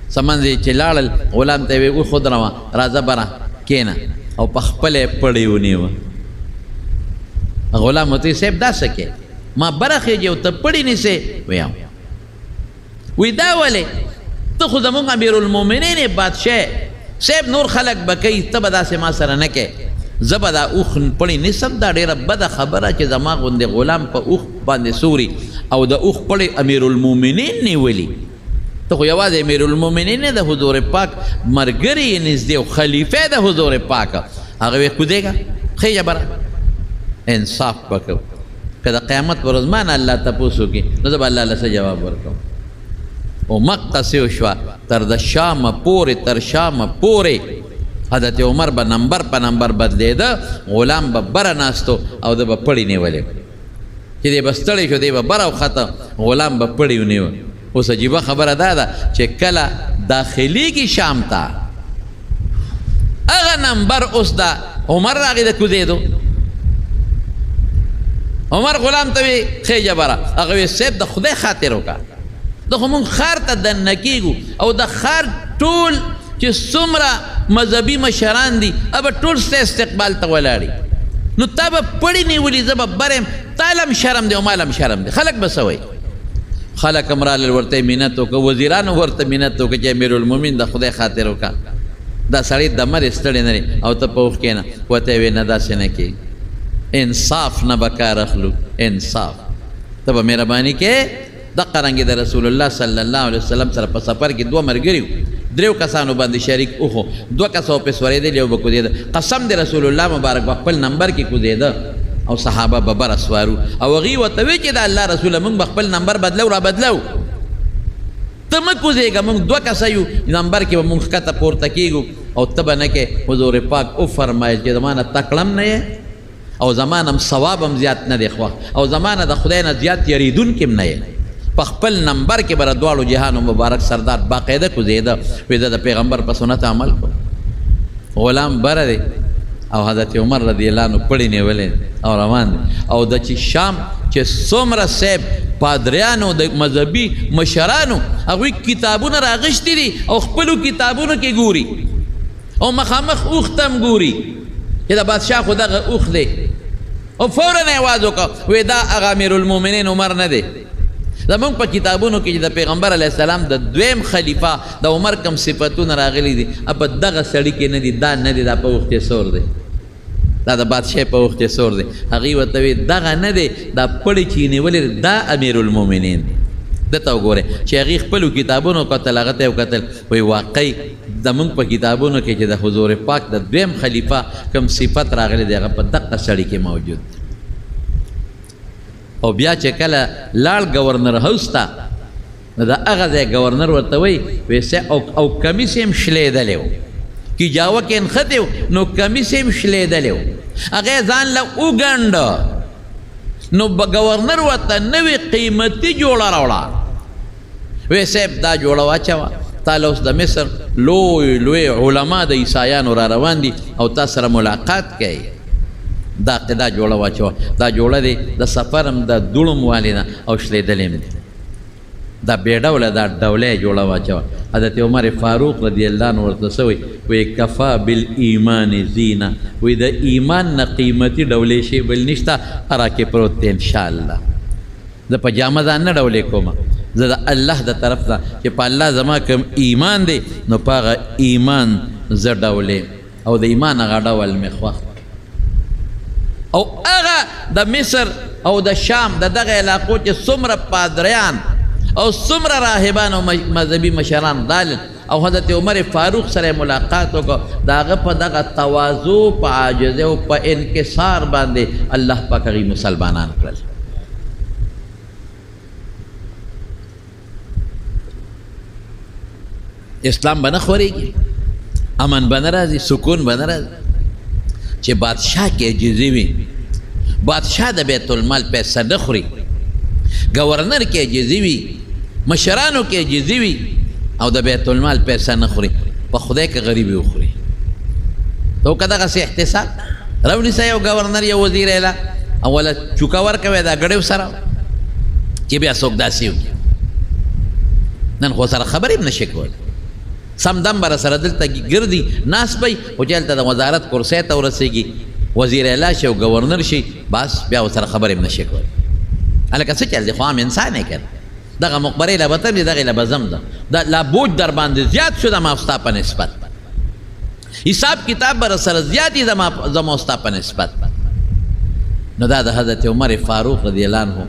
سمندې چې لاړل غلام ته یې ویې اوښ ودروه راځه بره کښېنه او په خپله یې پړی ونیوه غلام ورته وایي صاحب دا څه کې ما بره خیږي او ته پړی نیسې ویم وی دا ولې ته خو زمونږ امیرالمؤمنین یې بادشاه صاحب نور خلک به کوي ته به داسې ما سره نه کوې زه به دا اوښ پړی نیسم دا ډېره بده خبره چې زما غوندې غلام په اوښ باندې سوري او د اوښ پړی امیرالمؤمنین نیولي ته خو یوازې امیرالمؤمنین نه د حضور پاک ملګری یې نږدې او خلیفه د حضور پاک هغه ویې کودېږه خیږه بره انصاف به کوو که د قیامت په ورځ ما نه الله تپوس وکړي نو زه به الله له څه جواب ورکوم او مقصې وشوه تر د شامه پورې تر شامه پورې حضرت عمر به نمبر په نمبر بدلېده غلام به بره ناستو او ده به پړی نیولې چې دی به ستړی شو دی به بره وخته غلام به پړی ونیوه اوس عجیبه خبره دا ده چې کله داخلیږي شام ته هغه نمبر اوس د عمر راغی د کوزېدو عمر غلام ته وی خیجه بره هغه وی صاحب د خدای خاطر وکړه د خو مونږ ښار ته دننه کېږو او د ښار ټول چې څومره مذهبي مشران دي هغه ټول ستا استقبال ته ولاړي نو تا به پړی نیولي زه به بره یم تا لم شرم دی او ما لم شرم دی خلک به څه وایي خلق امرال ورته مینت وکړه، وزیرانو ورته مینت وکړه چې امیر المؤمنین د خدای خاطر وکړه، دا سړی د مرې ستړی نه دی او ته په وخت کښېنه. ورته یې ویې نه داسې نه کېږي، انصاف نه به کار اخلو، انصاف ته به مهرباني کې. دقه رنګې د رسول الله صلی الله علیه وسلم سره په سفر کې دوه ملګري وو، دریو کسانو باندې شریک اوخو، دوه کسو پې سورېدل، یو به کوزېده. قسم د رسول الله مبارک به خپل نمبر کې کوزېده او صحابه به بره سوارو او هغوی ورته وی چې د الله رسوله موږ به خپل نمبر بدلو را بدلو، ته مه کوزېږه، موږ دوه کسه یو، نمبر کې به موږ ښکته پورته کېږو او ته به نه کې. حضور پاک وفرمایل چې زما نه تکړه هم نه یې او زما نه هم ثواب هم زیات نه دی خوښ او زما نه د خدای نه زیات یریدونکي هم نه یې. په خپل نمبر کې به د دواړو جهانو مبارک سردار باقاعده کوزېده، وی د پیغمبر په سنت عمل کو. غلام بره دی او حضرت عمر رضی الله عنه پړی نیولې او روان دی او د چې شام چې څومره صاحب پادریانو د مذهبي مشرانو هغوی کتابونه راغشتي دي او خپلو کتابونو کې ګوري او مخامخ اوښ ته هم ګوري چې د بادشاه خو دغه اوښ دی او فورا یې آواز وکړه، وی دا هغه امیرالمؤمنین عمر نه دی. زمونږ په کتابونو کې چې د پیغمبر علیه السلام د دویم خلیفه د عمر کم صفتونه راغلي دي، په دغه سړي کې نه دي، دا نه دی، دا په اوښ کې سور دی، دا د بادشاه په اوښ کې سور دی. هغوی ورته وی دغه نه دی، دا پړی چې یې نیولې دا امیرالمؤمنین دی. دته وګورئ چې هغې خپلو کتابونو کتل، هغه ته یې وکتل، وایي واقعي زمونږ په کتابونو کې چې د حضور پاک د دویم خلیفه کوم صفت راغلی دی هغه په دقه سړي کې موجود دی. او بیا چې کله لاړ گورنر هاوس ته نو د هغه ځای گورنر ورته وایي او کمیس یې هم شلیدلی و، کجاوه کې نښتی و نو کمیس یې هم شلیدلی و، هغه یې ځان له وګنډه نو گورنر ورته نوې قیمتي جوړه راوړه، وی صاحب دا جوړه واچوه، تا له اوس د مصر لوی لوی علما د عیسایانو را روان دي او تا سره ملاقات کوي، دا جوړه واچوه، دا جوړه دی د سفر هم د دوړم والې نه او شلیدلې هم دی، دا بې ډوله دا ډوله یې جوړه واچوه. حضرت عمر فاروق رضی الله عنه ورته څه وایي، وایي کفا بالایمان زینه، وایي د ایمان نه قیمتي ډولې شی بل نشته، هغه کې پروت دی انشاءالله. زه په جامه ځان نه ډولې کومه، زه د الله د طرف نه چې په الله زما کوم ایمان دی نو په هغه ایمان زه ډولې او د ایمان هغه ډول مې خوښ. او هغه د مصر او د شام د دغه علاقو چې څومره پادریان او څومره راهبان او مذهبي مشران دال او حضرت عمر فاروق سره ملاقات وکړه، د هغه په دغه تواضع، په عاجزۍ او په انکسار باندې الله پاک هغوی مسلمانان کړل. اسلام به نه خورېږي، امن به نه راځي، سکون به نه راځي چې بادشاه کې عجزي وي. بادشاه د بیت المال پیسه نه خوري، گورنر کې عجزي وي، مشرانو کې عجزي وي او د بیت المال پیسه نه خوري، په خدای کې غریبي وخوري. تو که دغسې احتساب راونیسه یو گورنر یو وزیر اعلی اوله چوکه ورکوئ دا ګړیو سره چې بیا څوک داسې وکړي. نن خو سره خبرې هم نشي کولی، سم دم به راسره دلته ګرځي ناست به خو چې هلته د وزارت کرسۍ ته ورسېږي وزیر اعلی شي او گورنر شي بس بیا ورسره خبرې هم نشي کولی. هلکه څه چل دی، خو عام انسان یې که دغه مقبرې له به تم دي، دغې له به ځم ده، دا لا بوج در باندې زیات شو زما او ستا په نسبت، حساب کتاب به راسره زیات دي زما او ستا په نسبت. نو دا د حضرت عمر فاروق رضی الله عنه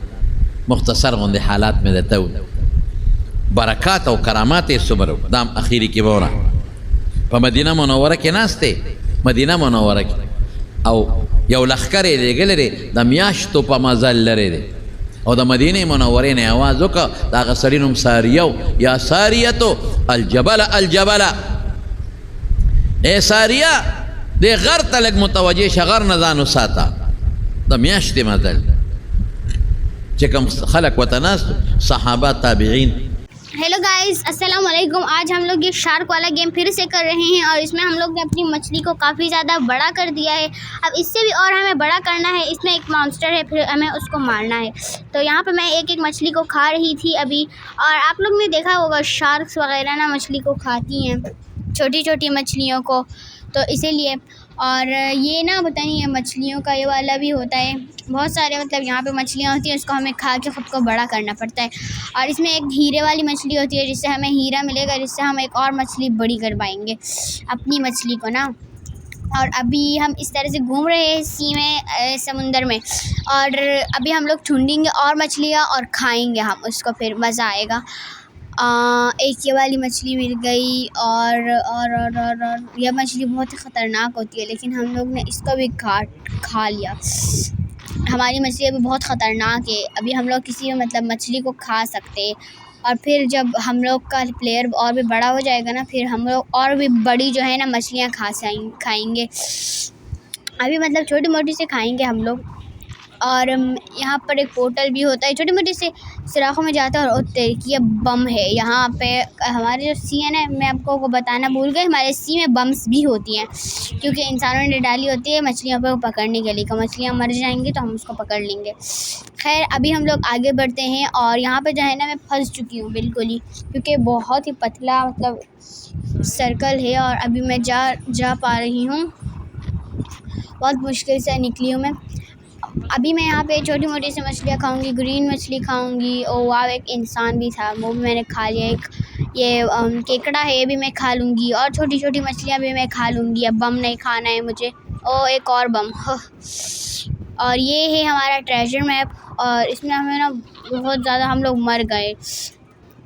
مختصر غوندې حالات مې درته وویل. برکات او کرامات یې څومره دا هم اخیري کې به وره په مدینه منوره کې ناست دی، مدینه منوره کې او یو لښکر یې لېږلی دی د میاشتو په مزل لرې دی او د مدینې منورې نه آواز وکړه، د هغه سړي نوم ساریه و، یا ساریتو الجبل الجبل، ای ساریه دې غر ته لږ متوجه شه، غر نه ځان وساته، د میاشتې مزل چې کوم خلک ورته ناست صحابه تابعین. Hello guys, अस्सलाम वालेकुम। आज हम लोग ये शार्क वाला गेम फिर से कर रहे हैं और इसमें हम लोग ने अपनी मछली को काफ़ी ज़्यादा बड़ा कर दिया है। अब इससे भी और हमें बड़ा करना है। इसमें एक मॉन्स्टर है, फिर हमें उसको मारना है। तो यहाँ पे मैं एक एक मछली को खा रही थी अभी, और आप लोग ने देखा होगा शार्क्स वगैरह ना मछली को खाती हैं, छोटी छोटी मछलियों को। तो इसीलिए। और ये ना पता नहीं, ये मछलियों का ये वाला भी होता है, बहुत सारे मतलब यहाँ पे मछलियाँ होती हैं, उसको हमें खा के ख़ुद को बड़ा करना पड़ता है। और इसमें एक हीरे वाली मछली होती है, जिससे हमें हीरा मिलेगा, जिससे हम एक और मछली बड़ी कर पाएंगे अपनी मछली को ना। और अभी हम इस तरह से घूम रहे हैं सी में, समुंदर में, और अभी हम लोग ढूंढेंगे और मछलियाँ और खाएंगे हम उसको, फिर मज़ा आएगा। एक ये वाली मछली मिल गई, और यह मछली बहुत ही ख़तरनाक होती है, लेकिन हम लोग ने इसको भी खा लिया। हमारी मछली अभी बहुत ख़तरनाक है, अभी हम लोग किसी भी मतलब मछली को खा सकते हैं। और फिर जब हम लोग का प्लेयर और भी बड़ा हो जाएगा ना, फिर हम लोग और भी बड़ी जो है ना मछलियाँ खाएंगे। अभी मतलब छोटी मोटी से खाएंगे हम लोग। और यहाँ पर एक पोर्टल भी होता है, छोटी मोटी से सुराखों में जाता है। और कि ये बम है यहाँ पे, हमारे जो सी है ना, मैं आपको को बताना भूल गई, हमारे सी में बम्स भी होती हैं, क्योंकि इंसानों ने डाली होती है मछलियों को पकड़ने के लिए, कि मछलियाँ मर जाएंगी तो हम उसको पकड़ लेंगे। खैर अभी हम लोग आगे बढ़ते हैं। और यहाँ पे जो है ना, मैं फंस चुकी हूँ बिल्कुल ही, क्योंकि बहुत ही पतला मतलब सर्कल है, और अभी मैं जा पा रही हूँ, बहुत मुश्किल से निकली हूँ मैं। अभी मैं यहाँ पे छोटी मोटी सी मछलियाँ खाऊंगी, ग्रीन मछली खाऊंगी। और वाह, एक इंसान भी था, वो भी मैंने खा लिया। एक ये केकड़ा है, ये भी मैं खा लूँगी, और छोटी छोटी मछलियाँ भी मैं खा लूँगी। अब बम नहीं खाना है मुझे। एक और बम। और ये है हमारा ट्रेजर मैप, और इसमें हमें ना बहुत ज़्यादा हम लोग मर गए,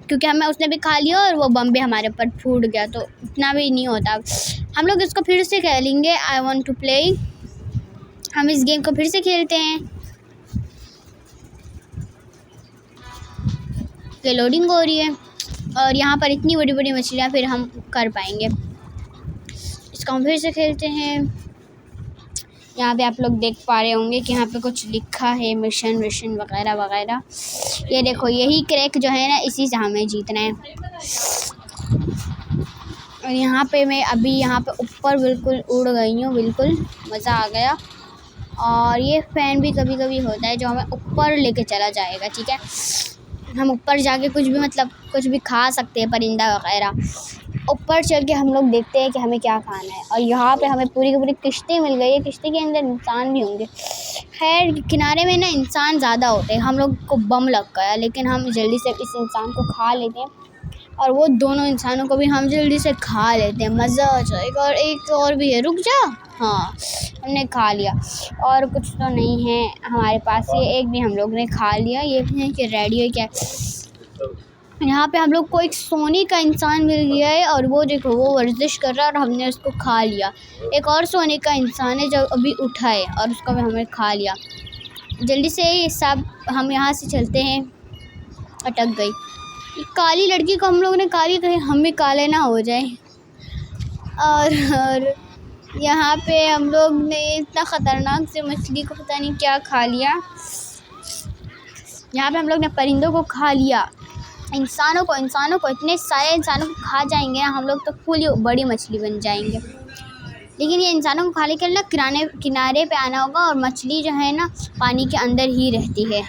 क्योंकि हमें उसने भी खा लिया और वो बम भी हमारे ऊपर फूट गया, तो इतना भी नहीं होता। हम लोग इसको फिर से खेलेंगे, आई वॉन्ट टू प्ले। हम इस गेम को फिर से खेलते हैं। ये लोडिंग हो रही है, और यहाँ पर इतनी बड़ी बड़ी मछलियाँ फिर हम कर पाएंगे। इसको हम फिर से खेलते हैं। यहाँ पे आप लोग देख पा रहे होंगे कि यहाँ पे कुछ लिखा है, मिशन विशन वगैरह वगैरह। ये देखो, यही क्रैक जो है ना, इसी से हमें जीतना है। और यहाँ पे मैं अभी यहाँ पे ऊपर बिल्कुल उड़ गई हूँ, बिल्कुल मज़ा आ गया। और ये फ़ैन भी कभी कभी होता है, जो हमें ऊपर लेके चला जाएगा, ठीक है। हम ऊपर जाके कुछ भी मतलब कुछ भी खा सकते हैं, परिंदा वगैरह। ऊपर चल के हम लोग देखते हैं कि हमें क्या खाना है। और यहाँ पे हमें पूरी की पूरी किश्ती मिल गई है, किश्ती के अंदर इंसान भी होंगे। खैर किनारे में ना इंसान ज़्यादा होते हैं, हम लोग को बम लग गया, लेकिन हम जल्दी से इस इंसान को खा लेते हैं, और वो दोनों इंसानों को भी हम जल्दी से खा लेते हैं, मज़ा आ जाएगा। और एक और भी है, रुक जा। हाँ, हमने खा लिया। और कुछ तो नहीं है हमारे पास, ये एक भी हम लोग ने खा लिया। ये भी है कि रेडियो क्या, यहाँ पे हम लोग को एक सोने का इंसान मिल गया है, और वो देखो वो वर्जिश कर रहा है, और हमने उसको खा लिया। एक और सोने का इंसान है जो अभी उठा है, और उसको भी हमने खा लिया। जल्दी से ये सब हम यहाँ से चलते हैं। अटक गई काली लड़की को, हम लोग ने काली, कहीं हम भी काले ना हो जाए। और यहाँ पे हम लोग ने इतना ख़तरनाक से मछली को पता नहीं क्या खा लिया। यहाँ पे हम लोग ने परिंदों को खा लिया, इंसानों को इतने सारे इंसानों को खा जाएंगे ना हम लोग, तो फुल बड़ी मछली बन जाएंगे। लेकिन ये इंसानों को खाने के लिए ना किनारे पे आना होगा, और मछली जो है ना पानी के अंदर ही रहती है।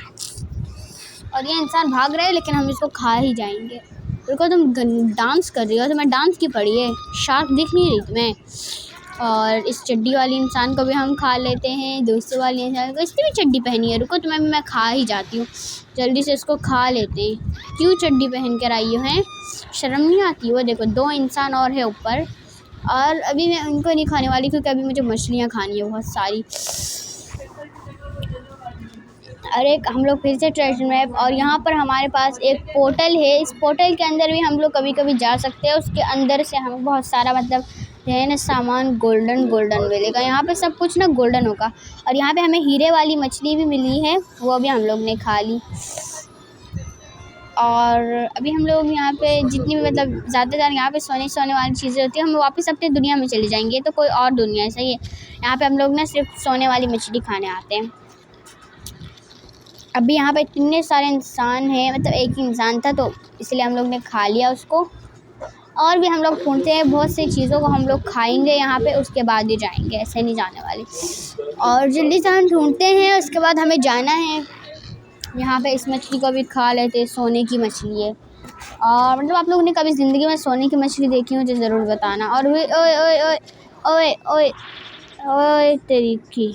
और ये इंसान भाग रहे हैं, लेकिन हम इसको खा ही जाएंगे। रुको, तुम डांस कर रही हो, तुम्हें डांस की पड़ी है, शार्क दिख नहीं रही तुम्हें। और इस चड्डी वाली इंसान को भी हम खा लेते हैं, दूसरे वाली इंसान को, इसकी भी चड्डी पहनी है। रुको, तुम्हें भी मैं खा ही जाती हूँ, जल्दी से इसको खा लेते हैं। क्यों चड्डी पहन कर आई हो, हैं शर्म नहीं आती? वो देखो, दो इंसान और है ऊपर, और अभी मैं उनको नहीं खाने वाली, क्योंकि अभी मुझे मछलियाँ खानी है बहुत सारी। अरे हम लोग फिर से ट्रेजर मैप, और यहाँ पर हमारे पास एक पोर्टल है। इस पोर्टल के अंदर भी हम लोग कभी कभी जा सकते हैं। उसके अंदर से हमें बहुत सारा मतलब है ना सामान गोल्डन मिलेगा। यहाँ पे सब कुछ ना गोल्डन होगा। और यहाँ पे हमें हीरे वाली मछली भी मिली है, वो भी हम लोग ने खा ली। और अभी हम लोग यहाँ पे जितनी भी मतलब ज़्यादातर यहाँ पे सोने वाली चीज़ें होती है, हम वापस अपनी दुनिया में चले जाएंगे, तो कोई और दुनिया है, सही है। यहाँ पे हम लोग ना सिर्फ सोने वाली मछली खाने आते हैं। अभी यहाँ पे इतने सारे इंसान हैं, मतलब एक ही इंसान था, तो इसलिए हम लोग ने खा लिया उसको। और भी हम लोग ढूंढते हैं, बहुत सी चीज़ों को हम लोग खाएंगे यहाँ पे, उसके बाद ही जाएंगे, ऐसे नहीं जाने वाले। और जल्दी से हम ढूंढते हैं, उसके बाद हमें जाना है। यहाँ पे इस मछली को भी खा लेते हैं, सोने की मछली है। और मतलब आप लोगों ने कभी ज़िंदगी में सोने की मछली देखी हो तो ज़रूर बताना। और ओए ओए ओए, ओए ओए ओए तेरी की,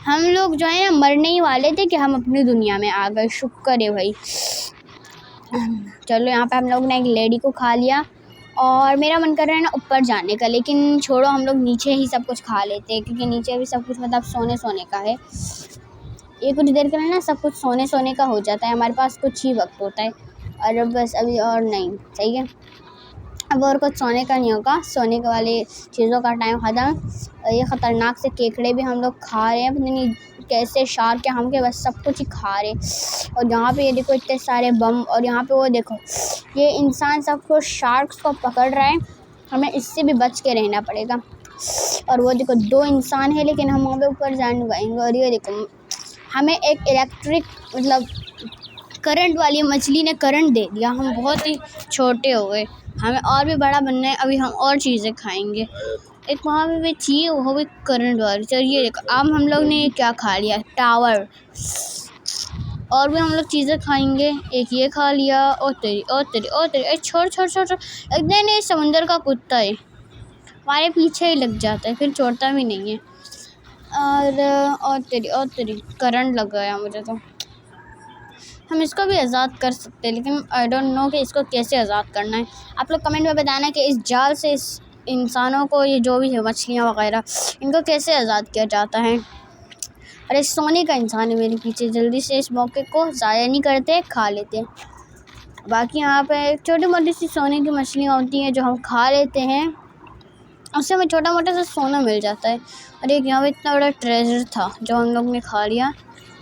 हम लोग जो है ना मरने ही वाले थे कि हम अपनी दुनिया में आ गए। शुक्र है भाई। चलो यहाँ पे हम लोग ने एक लेडी को खा लिया और मेरा मन कर रहा है ना ऊपर जाने का, लेकिन छोड़ो हम लोग नीचे ही सब कुछ खा लेते हैं क्योंकि नीचे भी सब कुछ मतलब सोने का है। ये कुछ देर के लिए ना सब कुछ सोने का हो जाता है, हमारे पास कुछ ही वक्त होता है। और अब बस अभी और नहीं, सही है, अब और कुछ सोने का नहीं होगा, सोने के वाले चीज़ों का टाइम ख़त्म। और ये ख़तरनाक से केकड़े भी हम लोग खा रहे हैं, पता नहीं कैसे शार्क के हम के बस सब कुछ ही खा रहे हैं। और यहाँ पे ये देखो इतने सारे बम, और यहाँ पे वो देखो ये इंसान सब कुछ शार्क्स को पकड़ रहा है, हमें इससे भी बच के रहना पड़ेगा। और वो देखो 2 इंसान है लेकिन हम वहाँ पे ऊपर जाने पाएंगे। और ये देखो हमें एक इलेक्ट्रिक मतलब करंट वाली मछली ने करंट दे दिया, हम बहुत ही छोटे हो गए, हमें और भी बड़ा बनना है, अभी हम और चीज़ें खाएंगे। एक वहाँ पे भी चाहिए वो भी करंट वाली। चलिए देखो अब हम लोग ने ये क्या खा लिया, टावर, और भी हम लोग चीज़ें खाएंगे। एक ये खा लिया, ओ तेरी ओ तेरी ओ तेरी, छोड़ छोड़ छोड़ छोड़, लगता है नहीं समुंदर का कुत्ता है, हमारे पीछे ही लग जाता है फिर छोड़ता भी नहीं है। और तेरी करंट लग गया मुझे तो। हम इसको भी आज़ाद कर सकते हैं लेकिन आई डोंट नो कि इसको कैसे आज़ाद करना है। आप लोग कमेंट में बताना कि इस जाल से इस इंसानों को, ये जो भी है मछलियाँ वगैरह, इनको कैसे आज़ाद किया जाता है। अरे सोने का इंसान है मेरे पीछे, जल्दी से इस मौके को ज़ाया नहीं करते, खा लेते। बाकी यहाँ पे छोटी मोटी सी सोने की मछलियाँ होती हैं जो हम खा लेते हैं, उससे हमें छोटा मोटा सा सोना मिल जाता है। और एक यहाँ पे इतना बड़ा ट्रेजर था जो हम लोग ने खा लिया,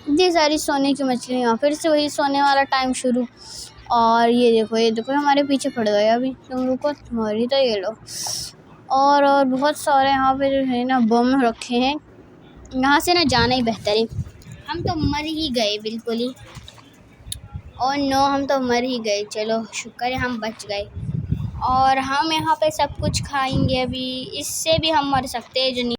इतनी सारी सोने की मछलियाँ, फिर से वही सोने वाला टाइम शुरू। और ये देखो हमारे पीछे पड़ गया, अभी तुम रुको, तुम्हारी तो ये लो। और बहुत सारे यहाँ पे जो है ना बम रखे हैं, यहाँ से ना जाना ही बेहतर है। हम तो मर ही गए बिल्कुल ही, और नो हम तो मर ही गए। चलो शुक्र है हम बच गए। और हम यहाँ पे सब कुछ खाएंगे, अभी इससे भी हम मर सकते हैं जो